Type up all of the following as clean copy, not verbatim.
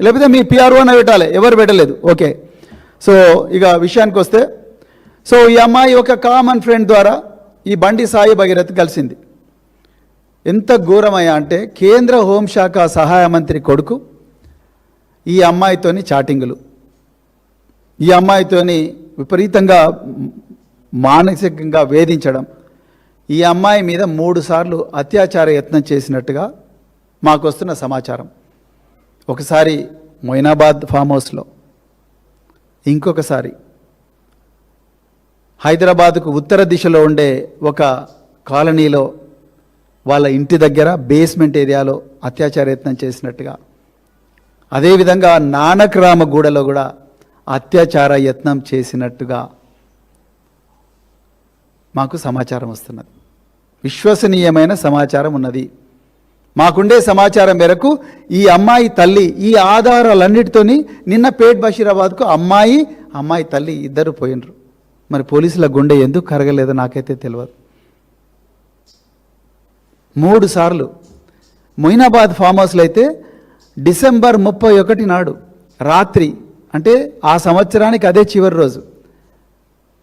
లేకపోతే మీ పిఆర్ఓనే పెట్టాలి, ఎవరు పెట్టలేదు. ఓకే. సో ఇక విషయానికి వస్తే, సో ఈ అమ్మాయి ఒక కామన్ ఫ్రెండ్ ద్వారా ఈ బండి సాయి భగీరథ్ కలిసింది. ఎంత ఘోరమయ్యా అంటే కేంద్ర హోంశాఖ సహాయ మంత్రి కొడుకు ఈ అమ్మాయితోని చాటింగులు, ఈ అమ్మాయితోని విపరీతంగా మానసికంగా వేధించడం, ఈ అమ్మాయి మీద 3 సార్లు అత్యాచార యత్నం చేసినట్టుగా మాకు వస్తున్న సమాచారం. ఒకసారి మొయినాబాద్ ఫామ్ హౌస్లో, ఇంకొకసారి హైదరాబాద్కు ఉత్తర దిశలో ఉండే ఒక కాలనీలో వాళ్ళ ఇంటి దగ్గర బేస్మెంట్ ఏరియాలో అత్యాచార యత్నం చేసినట్టుగా, అదేవిధంగా నానక్రామగూడలో కూడా అత్యాచార యత్నం చేసినట్టుగా మాకు సమాచారం వస్తున్నది. విశ్వసనీయమైన సమాచారం ఉన్నది. మాకుండే సమాచారం మేరకు ఈ అమ్మాయి తల్లి ఈ ఆధారాలన్నిటితోని నిన్న పేట్ బషీరాబాద్కు అమ్మాయి తల్లి ఇద్దరు పోయినరు. మరి పోలీసుల గుండె ఎందుకు కరగలేదో నాకైతే తెలియదు. 3 సార్లు మొయినాబాద్ ఫామ్ హౌస్లో అయితే డిసెంబర్ 31 నాడు రాత్రి, అంటే ఆ సంవత్సరానికి అదే చివరి రోజు,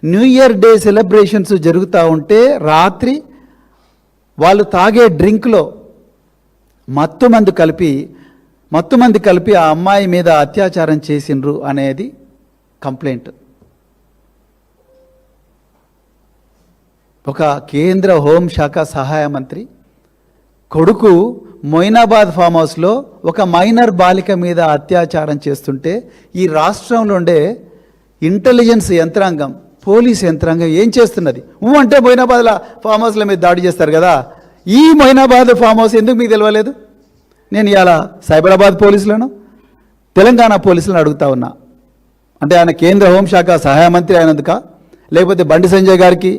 న్యూ ఇయర్ డే సెలబ్రేషన్స్ జరుగుతూ ఉంటే రాత్రి వాళ్ళు తాగే డ్రింక్లో మత్తుమందు కలిపి ఆ అమ్మాయి మీద అత్యాచారం చేసిండ్రు అనేది కంప్లైంట్. ఒక కేంద్ర హోంశాఖ సహాయ మంత్రి కొడుకు మొయినాబాద్ ఫామ్ హౌస్లో ఒక మైనర్ బాలిక మీద అత్యాచారం చేస్తుంటే ఈ రాష్ట్రంలో ఉండే ఇంటెలిజెన్స్ యంత్రాంగం, పోలీస్ యంత్రాంగం ఏం చేస్తున్నది? అంటే మొయినాబాద్ల ఫామ్ హౌస్ల మీద దాడి చేస్తారు కదా, ఈ మొయినాబాద్ ఫామ్ హౌస్ ఎందుకు మీకు తెలియలేదు? నేను ఇవాళ సైబరాబాద్ పోలీసులను, తెలంగాణ పోలీసులను అడుగుతా ఉన్నా. అంటే ఆయన కేంద్ర హోంశాఖ సహాయ మంత్రి అయినందుక, లేకపోతే బండి సంజయ్ గారికి,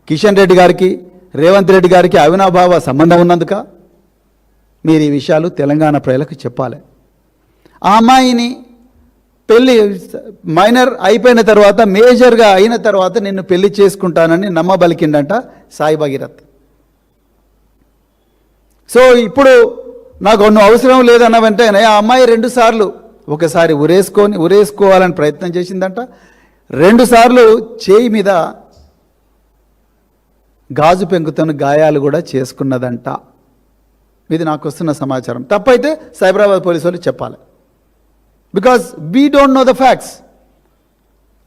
కిషన్ రెడ్డి గారికి, రేవంత్ రెడ్డి గారికి అవినాభావ సంబంధం ఉన్నందుక? మీరు ఈ విషయాలు తెలంగాణ ప్రజలకు చెప్పాలి. ఆ అమ్మాయిని పెళ్ళి మైనర్ అయిపోయిన తర్వాత, మేజర్గా అయిన తర్వాత నిన్ను పెళ్లి చేసుకుంటానని నమ్మబలికిండంట సాయి భగీరథ్. సో ఇప్పుడు నాకు నువ్వు అవసరం లేదన్న వెంటనే ఆ అమ్మాయి 2 సార్లు, ఒకసారి ఉరేసుకోవాలని ప్రయత్నం చేసిందంట, 2 సార్లు చేయి మీద గాజు పెంకుతోని గాయాలు కూడా చేసుకున్నదంట. ఇది నాకు వస్తున్న సమాచారం. తప్పైతే సైబరాబాద్ పోలీసు వాళ్ళు చెప్పాలి. Because we don't know the facts.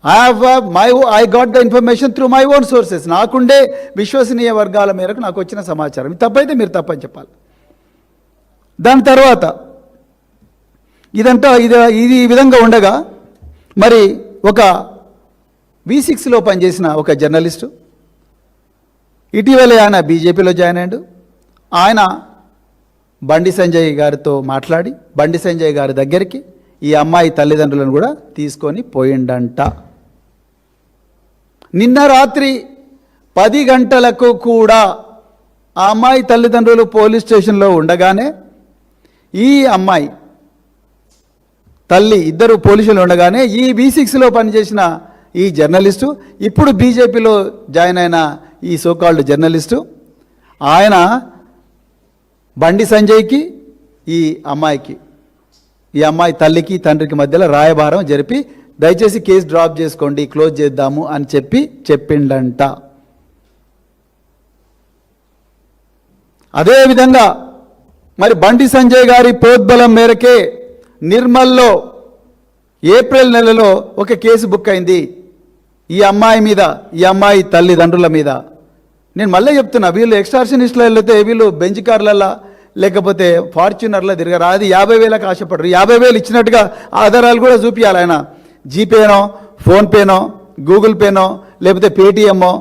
I got the information through my own sources. నాకుండే విశ్వసనీయ వర్గాల మేరకు నాకు వచ్చిన సమాచారం. తప్పైతే మీరు తప్పని చెప్పాలి. దాని తర్వాత ఇది ఈ విధంగా ఉండగా, మరి ఒక V6లో పనిచేసిన ఒక జర్నలిస్టు ఇటీవలే ఆయన బీజేపీలో జాయిన్ అయ్యాడు. ఆయన బండి సంజయ్ గారితో మాట్లాడి బండి సంజయ్ గారి దగ్గరికి ఈ అమ్మాయి తల్లిదండ్రులను కూడా తీసుకొని పోయిండంట. నిన్న రాత్రి 10 గంటలకు కూడా ఆ అమ్మాయి తల్లిదండ్రులు పోలీస్ స్టేషన్లో ఉండగానే ఈ అమ్మాయి తల్లి ఇద్దరు పోలీసులు ఉండగానే ఈ V6లో పనిచేసిన ఈ జర్నలిస్టు, ఇప్పుడు బీజేపీలో జాయిన్ అయిన ఈ సోకాల్డ్ జర్నలిస్టు, ఆయన బండి సంజయ్కి ఈ అమ్మాయి తల్లికి తండ్రికి మధ్యలో రాయబారం జరిపి దయచేసి కేసు డ్రాప్ చేసుకోండి, క్లోజ్ చేద్దాము అని చెప్పిండంట. అదేవిధంగా మరి బండి సంజయ్ గారి ప్రోద్బలం మేరకే నిర్మల్లో ఏప్రిల్ నెలలో ఒక కేసు బుక్ అయింది ఈ అమ్మాయి మీద, ఈ అమ్మాయి తల్లిదండ్రుల మీద. నేను మళ్ళీ చెప్తున్నా, వీళ్ళు ఎక్స్టార్షనిస్టులు వెళ్తే వీళ్ళు బెంచ్ కార్లల్లో లేకపోతే ఫార్చ్యూనర్లో తిరగరు. అది 50,000కి ఆశపడరు. 50,000 ఇచ్చినట్టుగా ఆధారాలు కూడా చూపించాలి. ఆయన జీపేనో, ఫోన్పేనో, గూగుల్ పేనో, లేకపోతే పేటీఎమ్మో,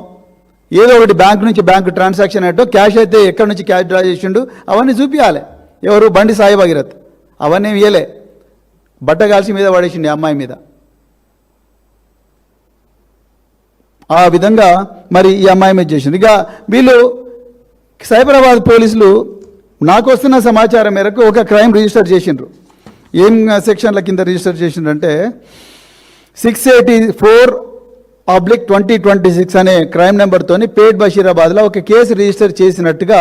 ఏదో ఒకటి బ్యాంక్ నుంచి బ్యాంకు ట్రాన్సాక్షన్ ఏంటో, క్యాష్ అయితే ఎక్కడి నుంచి క్యాష్ డ్రా చేసిండు అవన్నీ చూపించాలి. ఎవరు? బండి సాయి భగీరథ్. అవన్నీ ఇయ్యలే, బట్ట కాల్చి మీద పడేసిండు అమ్మాయి మీద. ఆ విధంగా మరి ఈ అమ్మాయి మీద చేసింది. ఇక వీళ్ళు సైబరాబాద్ పోలీసులు నాకు వస్తున్న సమాచారం మేరకు ఒక క్రైమ్ రిజిస్టర్ చేసిండ్రు. ఏం సెక్షన్ల కింద రిజిస్టర్ చేసిండ్రంటే 684/2026 అనే క్రైమ్ నెంబర్తోని పేట్ బషీరాబాద్లో ఒక కేసు రిజిస్టర్ చేసినట్టుగా